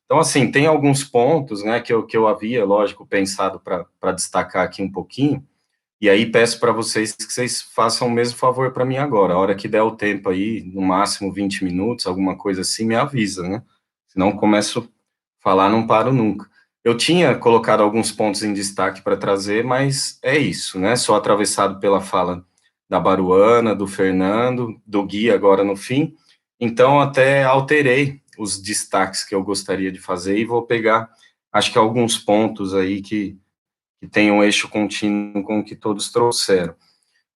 Então, assim, tem alguns pontos, né, que eu havia, lógico, pensado para destacar aqui um pouquinho, e aí peço para vocês que vocês façam o mesmo favor para mim agora. A hora que der o tempo aí, no máximo 20 minutos, alguma coisa assim, me avisa, né? Senão começo a falar, não paro nunca. Eu tinha colocado alguns pontos em destaque para trazer, mas é isso, né? Sou atravessado pela fala da Baruana, do Fernando, do Gui agora no fim. Então, até alterei os destaques que eu gostaria de fazer e vou pegar, acho que alguns pontos aí que tem um eixo contínuo com o que todos trouxeram.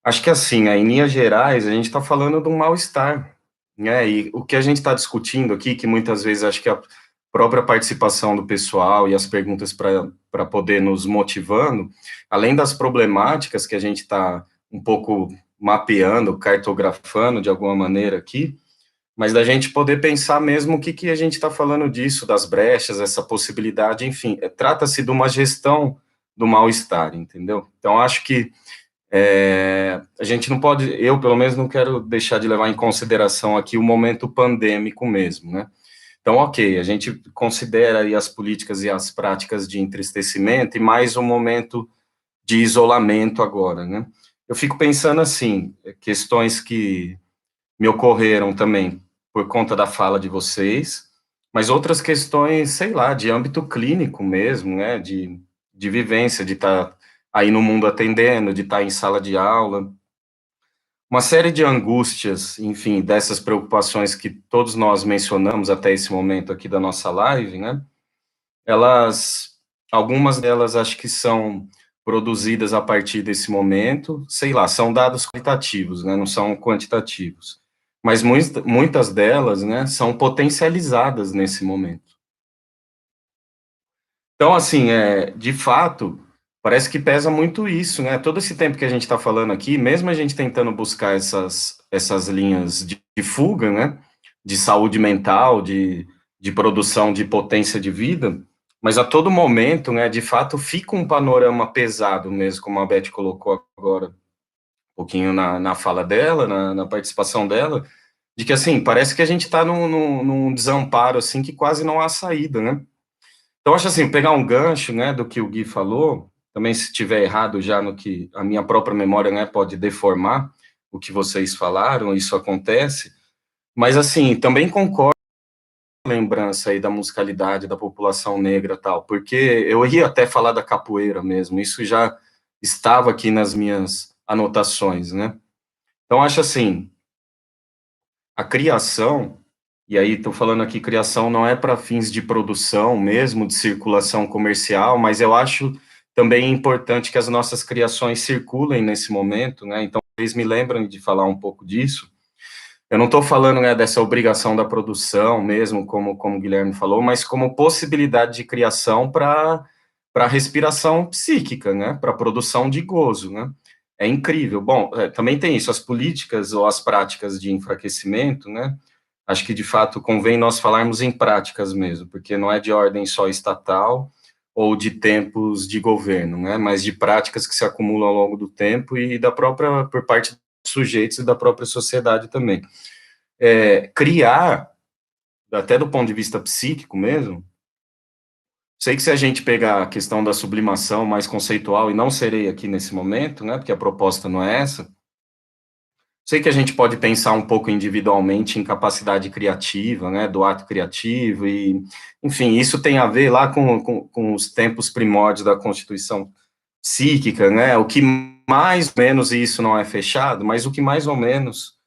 Acho que assim, em linhas gerais, a gente está falando de um mal-estar, né? E o que a gente está discutindo aqui, que muitas vezes acho que a própria participação do pessoal e as perguntas para poder nos motivando, além das problemáticas que a gente está um pouco mapeando, cartografando de alguma maneira aqui, mas da gente poder pensar mesmo o que a gente está falando disso, das brechas, essa possibilidade, enfim, trata-se de uma gestão do mal-estar, entendeu? Então, acho que a gente não pode, eu pelo menos não quero deixar de levar em consideração aqui o momento pandêmico mesmo, né? Então, ok, a gente considera aí as políticas e as práticas de entristecimento e mais um momento de isolamento agora, né? Eu fico pensando assim, questões que me ocorreram também por conta da fala de vocês, mas outras questões, sei lá, de âmbito clínico mesmo, né, de vivência, de estar aí no mundo atendendo, de estar em sala de aula, uma série de angústias, enfim, dessas preocupações que todos nós mencionamos até esse momento aqui da nossa live, né, elas, algumas delas acho que são produzidas a partir desse momento, sei lá, são dados qualitativos, né, não são quantitativos, mas muitas delas, né, são potencializadas nesse momento. Então, assim, de fato, parece que pesa muito isso, né, todo esse tempo que a gente está falando aqui, mesmo a gente tentando buscar essas linhas de fuga, né, de saúde mental, de produção de potência de vida, mas a todo momento, né, de fato, fica um panorama pesado mesmo, como a Beth colocou agora, um pouquinho na fala dela, na participação dela, de que, assim, parece que a gente está num desamparo, assim, que quase não há saída, né? Então, acho assim, pegar um gancho, né, do que o Gui falou, também se estiver errado já no que a minha própria memória, né, pode deformar o que vocês falaram, isso acontece, mas, assim, também concordo lembrança aí da musicalidade da população negra tal, porque eu ia até falar da capoeira mesmo, isso já estava aqui nas minhas anotações, né? Então, acho assim, a criação, e aí estou falando aqui, criação não é para fins de produção mesmo, de circulação comercial, mas eu acho também importante que as nossas criações circulem nesse momento, né? Então, vocês me lembram de falar um pouco disso. Eu não estou falando, né, dessa obrigação da produção mesmo, como o Guilherme falou, mas como possibilidade de criação para respiração psíquica, né, para produção de gozo, né. É incrível. Bom, também tem isso, as políticas ou as práticas de enfraquecimento, né, acho que de fato convém nós falarmos em práticas mesmo, porque não é de ordem só estatal ou de tempos de governo, né, mas de práticas que se acumulam ao longo do tempo e da própria, por parte dos sujeitos e da própria sociedade também. Criar, até do ponto de vista psíquico mesmo, sei que se a gente pegar a questão da sublimação mais conceitual, e não serei aqui nesse momento, né, porque a proposta não é essa, sei que a gente pode pensar um pouco individualmente em capacidade criativa, né, do ato criativo, e, enfim, isso tem a ver lá com os tempos primórdios da Constituição psíquica, né, o que mais ou menos, e isso não é fechado, mas o que mais ou menos,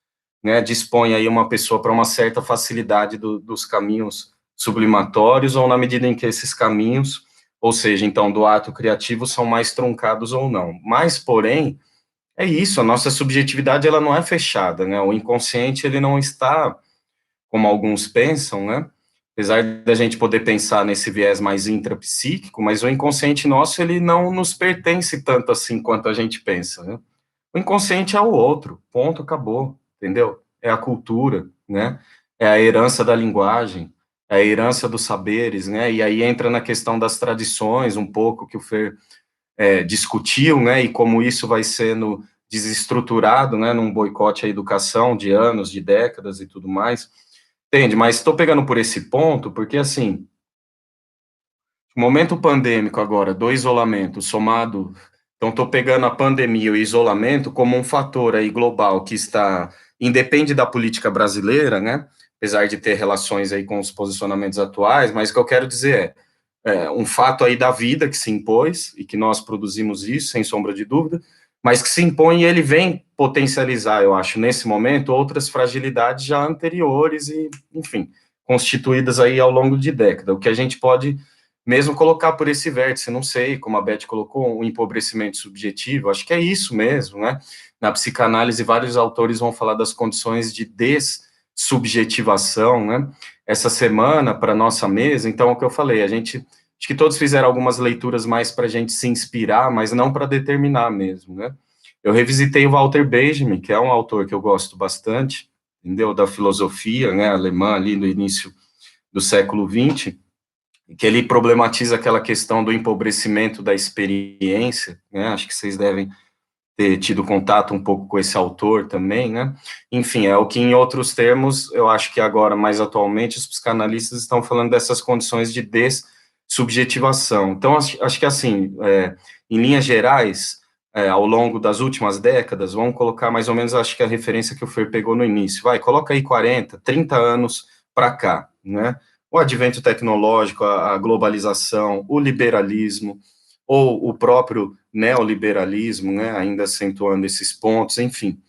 né, dispõe aí uma pessoa para uma certa facilidade dos caminhos sublimatórios, ou na medida em que esses caminhos, ou seja, então, do ato criativo, são mais truncados ou não. Mas, porém, é isso, a nossa subjetividade, ela não é fechada, né, o inconsciente, ele não está, como alguns pensam, né, apesar da gente poder pensar nesse viés mais intrapsíquico, mas o inconsciente nosso, ele não nos pertence tanto assim quanto a gente pensa, né. O inconsciente é o outro, ponto, acabou, entendeu? É a cultura, né? É a herança da linguagem, é a herança dos saberes, né? E aí entra na questão das tradições, um pouco que o Fer discutiu, né? E como isso vai sendo desestruturado, né? Num boicote à educação de anos, de décadas e tudo mais. Entende? Mas estou pegando por esse ponto, porque assim, o momento pandêmico agora, do isolamento somado, então estou pegando a pandemia e o isolamento como um fator aí global que está, independe da política brasileira, né? Apesar de ter relações aí com os posicionamentos atuais, mas o que eu quero dizer é um fato aí da vida que se impôs e que nós produzimos isso, sem sombra de dúvida, mas que se impõe e ele vem potencializar, eu acho, nesse momento, outras fragilidades já anteriores e, enfim, constituídas aí ao longo de décadas. O que a gente pode mesmo colocar por esse vértice, não sei, como a Beth colocou, um empobrecimento subjetivo, acho que é isso mesmo, né? Na psicanálise, vários autores vão falar das condições de dessubjetivação, né? Essa semana, para nossa mesa, então, é o que eu falei, a gente, acho que todos fizeram algumas leituras mais para a gente se inspirar, mas não para determinar mesmo, né? Eu revisitei o Walter Benjamin, que é um autor que eu gosto bastante, entendeu? Da filosofia, né, alemã, ali no início do século XX, que ele problematiza aquela questão do empobrecimento da experiência, né? Acho que vocês devem ter tido contato um pouco com esse autor também, né? Enfim, é o que em outros termos, eu acho que agora, mais atualmente, os psicanalistas estão falando dessas condições de dessubjetivação. Então, acho que assim, em linhas gerais, ao longo das últimas décadas, vamos colocar mais ou menos, acho que a referência que o Fer pegou no início, coloca aí 40, 30 anos para cá, né? O advento tecnológico, a globalização, o liberalismo, ou o próprio neoliberalismo, né, ainda acentuando esses pontos, enfim,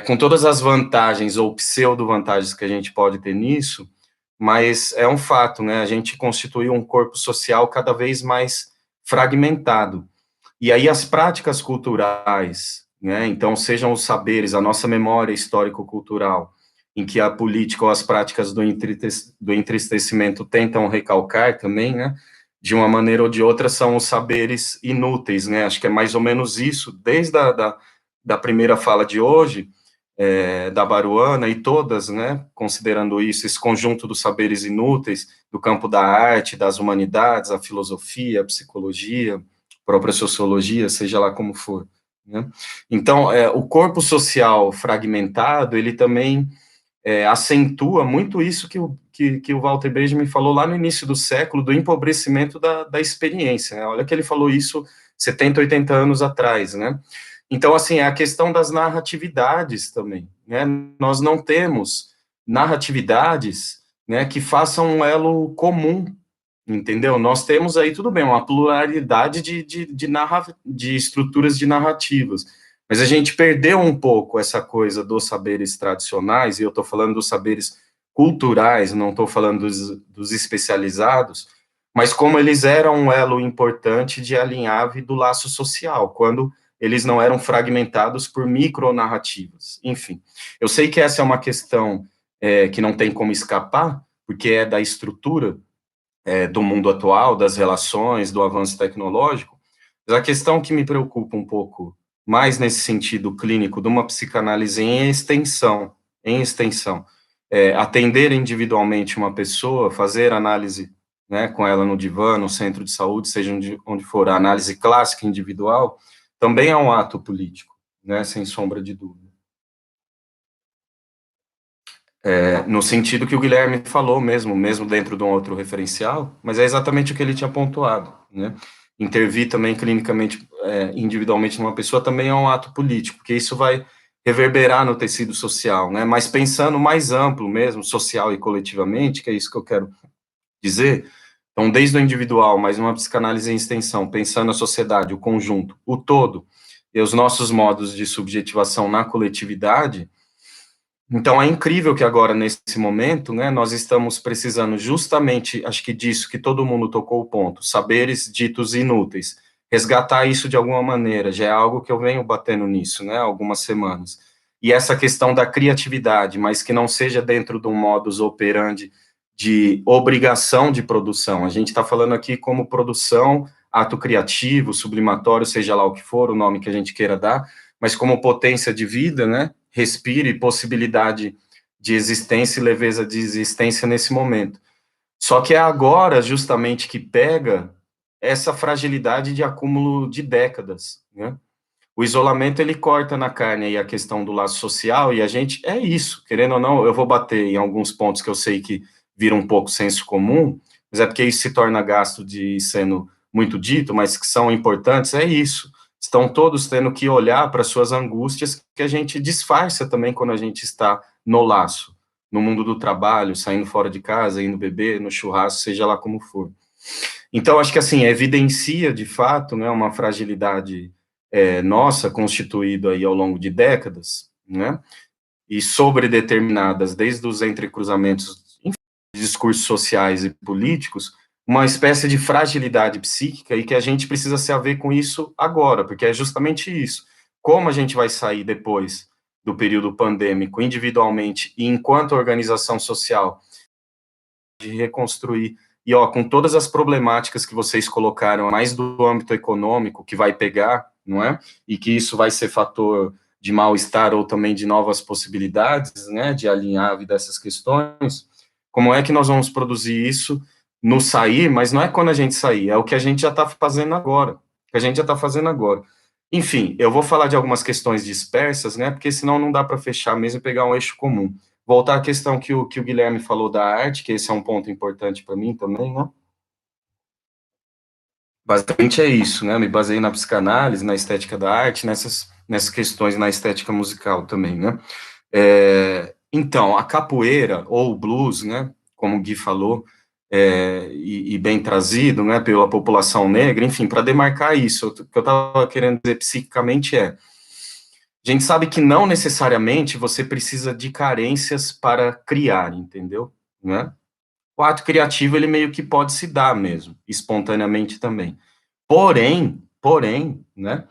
com todas as vantagens ou pseudo-vantagens que a gente pode ter nisso, mas é um fato, né, a gente constituiu um corpo social cada vez mais fragmentado, e aí as práticas culturais, né, então sejam os saberes, a nossa memória histórico-cultural, em que a política ou as práticas do entristecimento tentam recalcar também, né, de uma maneira ou de outra, são os saberes inúteis, né, acho que é mais ou menos isso, desde da primeira fala de hoje, da Baruana, e todas, né, considerando isso, esse conjunto dos saberes inúteis, do campo da arte, das humanidades, a filosofia, a psicologia, própria sociologia, seja lá como for, né? Então, o corpo social fragmentado, ele também acentua muito isso que o Walter Benjamin falou lá no início do século, do empobrecimento da experiência, né? Olha que ele falou isso 70, 80 anos atrás, né? Então, assim, é a questão das narratividades também, né? Nós não temos narratividades, né, que façam um elo comum, entendeu? Nós temos aí, tudo bem, uma pluralidade de estruturas de narrativas, mas a gente perdeu um pouco essa coisa dos saberes tradicionais, e eu estou falando dos saberes culturais, não estou falando dos especializados, mas como eles eram um elo importante de alinhave do laço social, quando eles não eram fragmentados por micronarrativas. Enfim, eu sei que essa é uma questão que não tem como escapar, porque é da estrutura do mundo atual, das relações, do avanço tecnológico, mas a questão que me preocupa um pouco mais nesse sentido clínico de uma psicanálise em extensão, atender individualmente uma pessoa, fazer análise, né, com ela no divã, no centro de saúde, seja onde for, a análise clássica individual, também é um ato político, né, sem sombra de dúvida. No sentido que o Guilherme falou mesmo dentro de um outro referencial, mas é exatamente o que ele tinha pontuado, né? Intervir também clinicamente, individualmente numa pessoa também é um ato político, porque isso vai reverberar no tecido social, né? Mas pensando mais amplo mesmo, social e coletivamente, que é isso que eu quero dizer, então desde o individual, mas uma psicanálise em extensão, pensando a sociedade, o conjunto, o todo, e os nossos modos de subjetivação na coletividade. Então, é incrível que agora, nesse momento, né, nós estamos precisando justamente, acho que disso que todo mundo tocou o ponto, saberes ditos inúteis, resgatar isso de alguma maneira, já é algo que eu venho batendo nisso, né, há algumas semanas. E essa questão da criatividade, mas que não seja dentro de um modus operandi de obrigação de produção. A gente está falando aqui como produção, ato criativo, sublimatório, seja lá o que for, o nome que a gente queira dar, mas como potência de vida, né, respire possibilidade de existência e leveza de existência nesse momento. Só que é agora, justamente, que pega essa fragilidade de acúmulo de décadas, né? o isolamento, ele corta na carne aí a questão do laço social, e a gente, é isso, querendo ou não, eu vou bater em alguns pontos que eu sei que viram um pouco senso comum, mas é porque isso se torna gasto de sendo muito dito, mas que são importantes, é isso. Estão todos tendo que olhar para suas angústias, que a gente disfarça também quando a gente está no laço, no mundo do trabalho, saindo fora de casa, indo beber, no churrasco, seja lá como for. Então, acho que assim, evidencia de fato, né, uma fragilidade nossa, constituída aí ao longo de décadas, né, e sobredeterminadas desde os entrecruzamentos, enfim, de discursos sociais e políticos, uma espécie de fragilidade psíquica e que a gente precisa se haver com isso agora, porque é justamente isso. Como a gente vai sair depois do período pandêmico, individualmente e enquanto organização social, de reconstruir. E, ó, com todas as problemáticas que vocês colocaram, mais do âmbito econômico, que vai pegar, não é? E que isso vai ser fator de mal-estar ou também de novas possibilidades, né, de alinhar a vida a essas questões, como é que nós vamos produzir isso no sair, mas não é quando a gente sair, é o que a gente já está fazendo agora, que a gente já está fazendo agora. Enfim, eu vou falar de algumas questões dispersas, né, porque senão não dá para fechar mesmo e pegar um eixo comum. Voltar à questão que o Guilherme falou da arte, que esse é um ponto importante para mim também, né? Basicamente é isso, né? Me baseei na psicanálise, na estética da arte, nessas questões na estética musical também, né? Então, a capoeira, ou o blues, né? Como o Gui falou, e bem trazido, né? Pela população negra, enfim, para demarcar isso, o que eu estava querendo dizer psiquicamente a gente sabe que não necessariamente você precisa de carências para criar, entendeu? Né? O ato criativo, ele meio que pode se dar mesmo, espontaneamente também. Porém, né,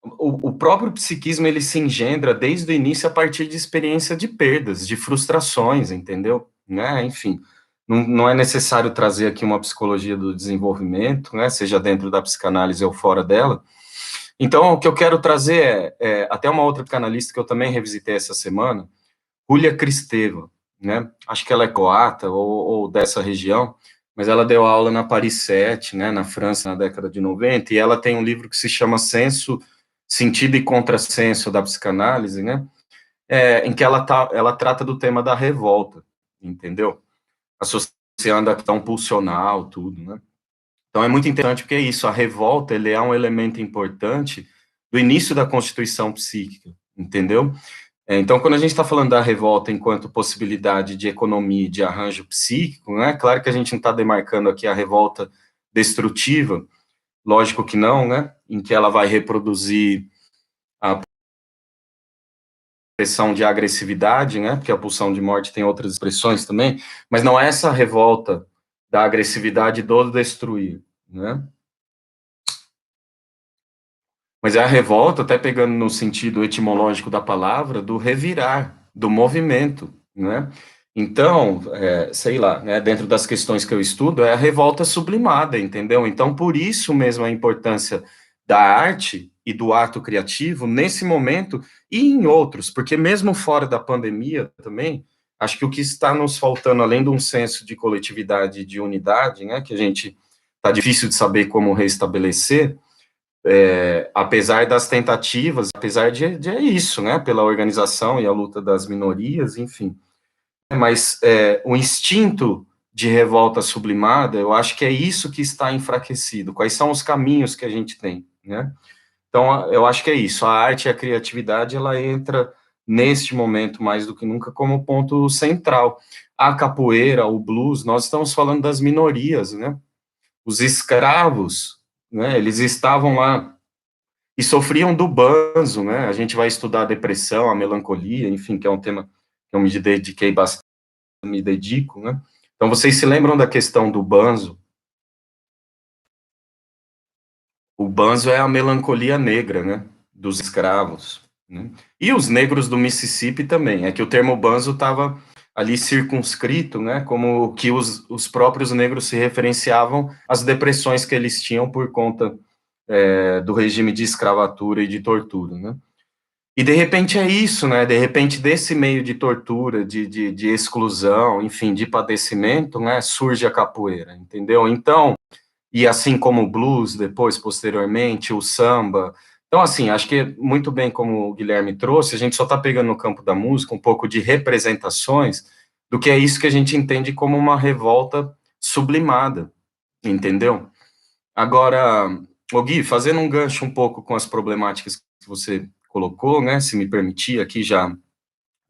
o próprio psiquismo, ele se engendra desde o início a partir de experiência de perdas, de frustrações, entendeu? Né? Enfim, não é necessário trazer aqui uma psicologia do desenvolvimento, né, seja dentro da psicanálise ou fora dela. Então, o que eu quero trazer até uma outra psicanalista que eu também revisitei essa semana, Julia Kristeva, né? Acho que ela é croata ou dessa região, mas ela deu aula na Paris 7, né, na França, na década de 90, e ela tem um livro que se chama Senso, Sentido e Contrassenso da Psicanálise, né? Em que ela trata do tema da revolta, entendeu? Associando a questão pulsional, tudo, né? Então é muito interessante porque é isso, a revolta, ele é um elemento importante do início da constituição psíquica, entendeu? Então, quando a gente está falando da revolta enquanto possibilidade de economia e de arranjo psíquico, né, claro que a gente não está demarcando aqui a revolta destrutiva, lógico que não, né, em que ela vai reproduzir a expressão de agressividade, né, porque a pulsão de morte tem outras expressões também, mas não é essa revolta da agressividade do destruir, né, mas é a revolta, até pegando no sentido etimológico da palavra, do revirar, do movimento, né? Então, sei lá, né, dentro das questões que eu estudo, é a revolta sublimada, entendeu? Então, por isso mesmo a importância da arte e do ato criativo nesse momento e em outros, porque mesmo fora da pandemia também, acho que o que está nos faltando, além de um senso de coletividade e de unidade, né, que a gente está difícil de saber como restabelecer, apesar das tentativas, apesar de é isso, né, pela organização e a luta das minorias, enfim, mas o instinto de revolta sublimada, eu acho que é isso que está enfraquecido. Quais são os caminhos que a gente tem, né? Então, eu acho que é isso. A arte e a criatividade, ela entra neste momento mais do que nunca como ponto central. A capoeira, o blues, nós estamos falando das minorias, né? Os escravos, né? Eles estavam lá e sofriam do banzo, né? A gente vai estudar a depressão, a melancolia, enfim, que é um tema que eu me dediquei bastante, me dedico, né? Então, vocês se lembram da questão do banzo? O banzo é a melancolia negra, né? Dos escravos, né? E os negros do Mississippi também. É que o termo banzo estava ali circunscrito, né? Como que os próprios negros se referenciavam às depressões que eles tinham por conta do regime de escravatura e de tortura, né? E de repente é isso, né? De repente, desse meio de tortura, de exclusão, enfim, de padecimento, né? Surge a capoeira, entendeu? Então, e assim como o blues, depois, posteriormente, o samba, Então, assim, acho que muito bem como o Guilherme trouxe, a gente só está pegando no campo da música um pouco de representações do que é isso que a gente entende como uma revolta sublimada, entendeu? Agora, ô Gui, fazendo um gancho um pouco com as problemáticas que você colocou, né, se me permitir aqui já,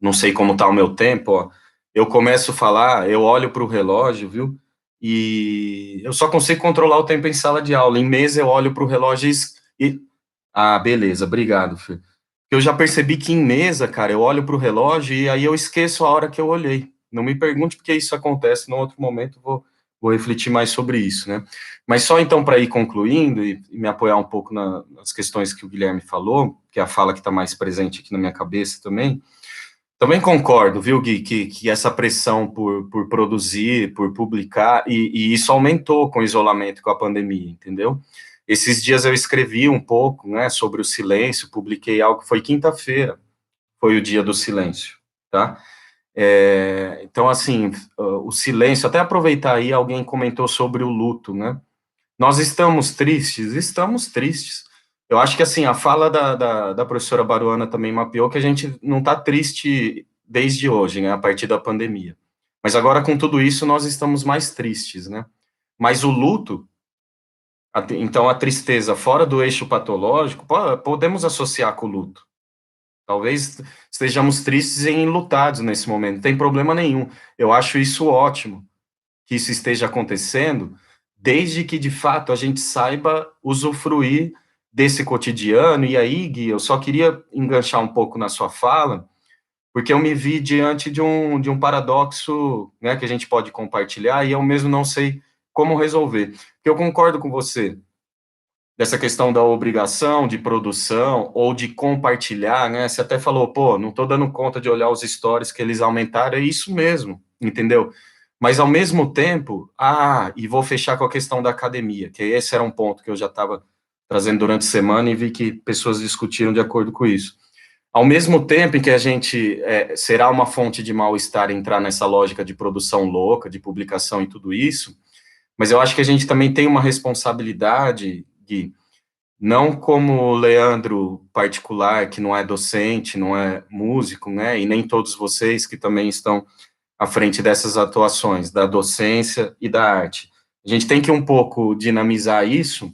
não sei como está o meu tempo, ó, eu começo a falar, eu olho para o relógio, viu, e eu só consigo controlar o tempo em sala de aula, em mesa eu olho para o relógio e ah, beleza, obrigado, Fê. Eu já percebi que em mesa, cara, eu olho para o relógio e aí eu esqueço a hora que eu olhei. Não me pergunte por que isso acontece, num outro momento vou refletir mais sobre isso, né? Mas só então para ir concluindo e me apoiar um pouco nas questões que o Guilherme falou, que é a fala que está mais presente aqui na minha cabeça também. Também concordo, viu, Gui, que essa pressão por produzir, por publicar, e isso aumentou com o isolamento, com a pandemia, entendeu? Esses dias eu escrevi um pouco, né, sobre o silêncio, publiquei algo, foi quinta-feira, foi o dia do silêncio, tá? Então, assim, o silêncio, até aproveitar aí, alguém comentou sobre o luto, né? Nós estamos tristes? Estamos tristes. Eu acho que, assim, a fala da professora Baruana também mapeou que a gente não está triste desde hoje, né, a partir da pandemia. Mas agora, com tudo isso, nós estamos mais tristes, né? Mas o luto, então a tristeza fora do eixo patológico, podemos associar com o luto. Talvez estejamos tristes e enlutados nesse momento, não tem problema nenhum. Eu acho isso ótimo, que isso esteja acontecendo, desde que, de fato, a gente saiba usufruir desse cotidiano. E aí, Gui, eu só queria enganchar um pouco na sua fala, porque eu me vi diante de um paradoxo, né, que a gente pode compartilhar e eu mesmo não sei como resolver. Porque eu concordo com você dessa questão da obrigação de produção ou de compartilhar, né? Você até falou, pô, não estou dando conta de olhar os stories que eles aumentaram, é isso mesmo, entendeu? Mas ao mesmo tempo, e vou fechar com a questão da academia, que esse era um ponto que eu já estava trazendo durante a semana e vi que pessoas discutiram de acordo com isso. Ao mesmo tempo em que a gente será uma fonte de mal-estar entrar nessa lógica de produção louca, de publicação e tudo isso, mas eu acho que a gente também tem uma responsabilidade, Gui, não como o Leandro particular, que não é docente, não é músico, né, e nem todos vocês que também estão à frente dessas atuações, da docência e da arte. A gente tem que um pouco dinamizar isso,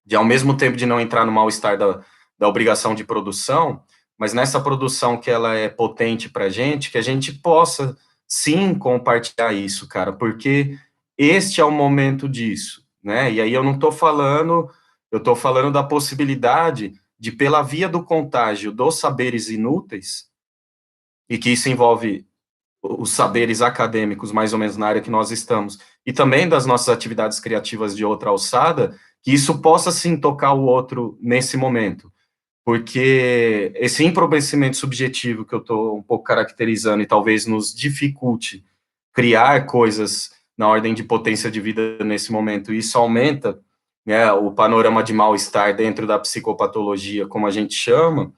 de ao mesmo tempo de não entrar no mal-estar da obrigação de produção, mas nessa produção que ela é potente para que a gente possa sim compartilhar isso, cara, porque este é o momento disso, né? E aí eu estou falando da possibilidade de, pela via do contágio dos saberes inúteis, e que isso envolve os saberes acadêmicos, mais ou menos na área que nós estamos, e também das nossas atividades criativas de outra alçada, que isso possa sim tocar o outro nesse momento. Porque esse empobrecimento subjetivo que eu estou um pouco caracterizando e talvez nos dificulte criar coisas na ordem de potência de vida nesse momento, e isso aumenta, né, o panorama de mal-estar dentro da psicopatologia, como a gente chama.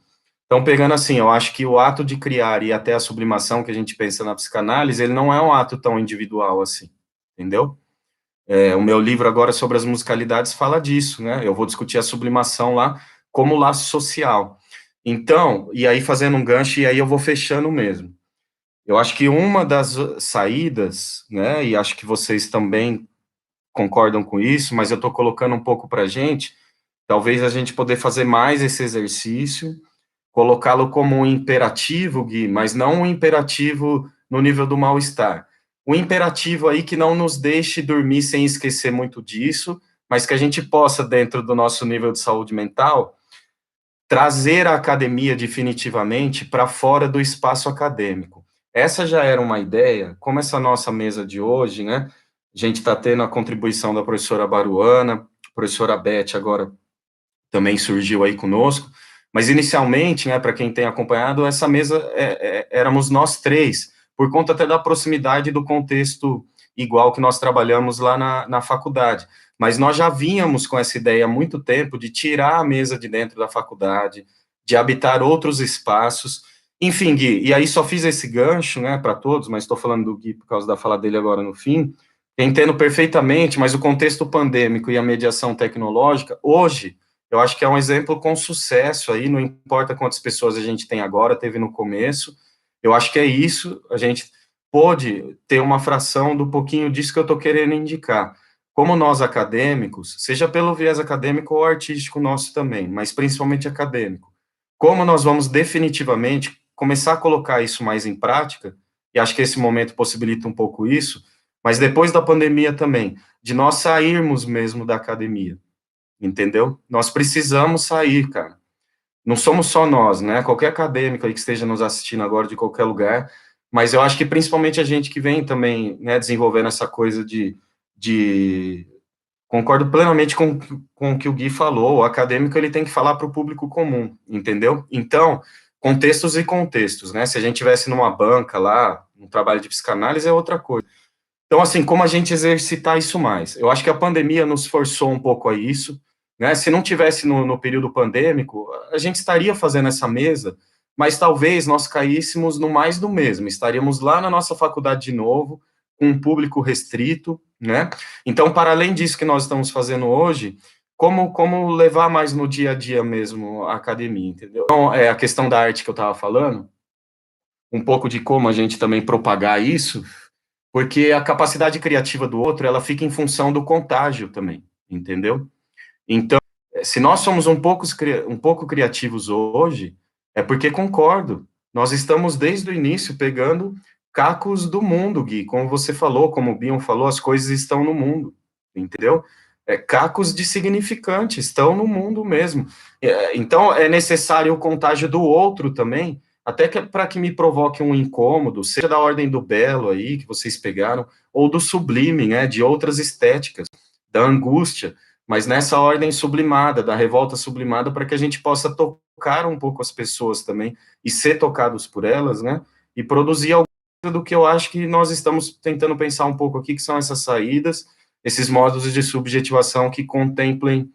Então, pegando assim, eu acho que o ato de criar e até a sublimação que a gente pensa na psicanálise, ele não é um ato tão individual assim, entendeu? O meu livro agora sobre as musicalidades fala disso, né? Eu vou discutir a sublimação lá como laço social. Então, e aí fazendo um gancho, e aí eu vou fechando mesmo. Eu acho que uma das saídas, né, e acho que vocês também concordam com isso, mas eu estou colocando um pouco para a gente, talvez a gente poder fazer mais esse exercício, colocá-lo como um imperativo, Gui, mas não um imperativo no nível do mal-estar. Um imperativo aí que não nos deixe dormir sem esquecer muito disso, mas que a gente possa, dentro do nosso nível de saúde mental, trazer a academia definitivamente para fora do espaço acadêmico. Essa já era uma ideia, como essa nossa mesa de hoje, né? A gente está tendo a contribuição da professora Baruana, a professora Beth agora também surgiu aí conosco, mas inicialmente, né, para quem tem acompanhado, essa mesa éramos nós três, por conta até da proximidade do contexto igual que nós trabalhamos lá na faculdade. Mas nós já vínhamos com essa ideia há muito tempo de tirar a mesa de dentro da faculdade, de habitar outros espaços. Enfim, Gui, e aí só fiz esse gancho, né, para todos, mas estou falando do Gui por causa da fala dele agora no fim. Entendo perfeitamente, mas o contexto pandêmico e a mediação tecnológica, hoje, eu acho que é um exemplo com sucesso aí, não importa quantas pessoas a gente tem agora, teve no começo, eu acho que é isso, a gente pode ter uma fração do pouquinho disso que eu estou querendo indicar. Como nós acadêmicos, seja pelo viés acadêmico ou artístico nosso também, mas principalmente acadêmico, como nós vamos definitivamente começar a colocar isso mais em prática, e acho que esse momento possibilita um pouco isso, mas depois da pandemia também, de nós sairmos mesmo da academia, entendeu? Nós precisamos sair, cara. Não somos só nós, né? Qualquer acadêmico aí que esteja nos assistindo agora de qualquer lugar, mas eu acho que principalmente a gente que vem também, né, desenvolvendo essa coisa de concordo plenamente com o que o Gui falou, o acadêmico ele tem que falar para o público comum, entendeu? Então, contextos e contextos, né? Se a gente tivesse numa banca lá, um trabalho de psicanálise é outra coisa. Então, assim, como a gente exercitar isso mais? Eu acho que a pandemia nos forçou um pouco a isso, né? Se não tivesse no período pandêmico, a gente estaria fazendo essa mesa, mas talvez nós caíssemos no mais do mesmo, estaríamos lá na nossa faculdade de novo, com um público restrito, né? Então, para além disso que nós estamos fazendo hoje, como levar mais no dia a dia mesmo a academia, entendeu? Então, a questão da arte que eu estava falando, um pouco de como a gente também propagar isso, porque a capacidade criativa do outro, ela fica em função do contágio também, entendeu? Então, se nós somos um pouco criativos hoje, é porque concordo, nós estamos desde o início pegando cacos do mundo, Gui, como você falou, como o Bion falou, as coisas estão no mundo, entendeu? Cacos de significante, estão no mundo mesmo. Então, é necessário o contágio do outro também, até que para que me provoque um incômodo, seja da ordem do belo aí, que vocês pegaram, ou do sublime, né, de outras estéticas, da angústia, mas nessa ordem sublimada, da revolta sublimada, para que a gente possa tocar um pouco as pessoas também, e ser tocados por elas, né, e produzir algo do que eu acho que nós estamos tentando pensar um pouco aqui, que são essas saídas, esses modos de subjetivação que contemplem,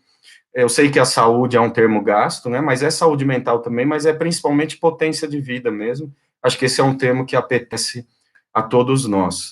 eu sei que a saúde é um termo gasto, né, mas é saúde mental também, mas é principalmente potência de vida mesmo, acho que esse é um termo que apetece a todos nós.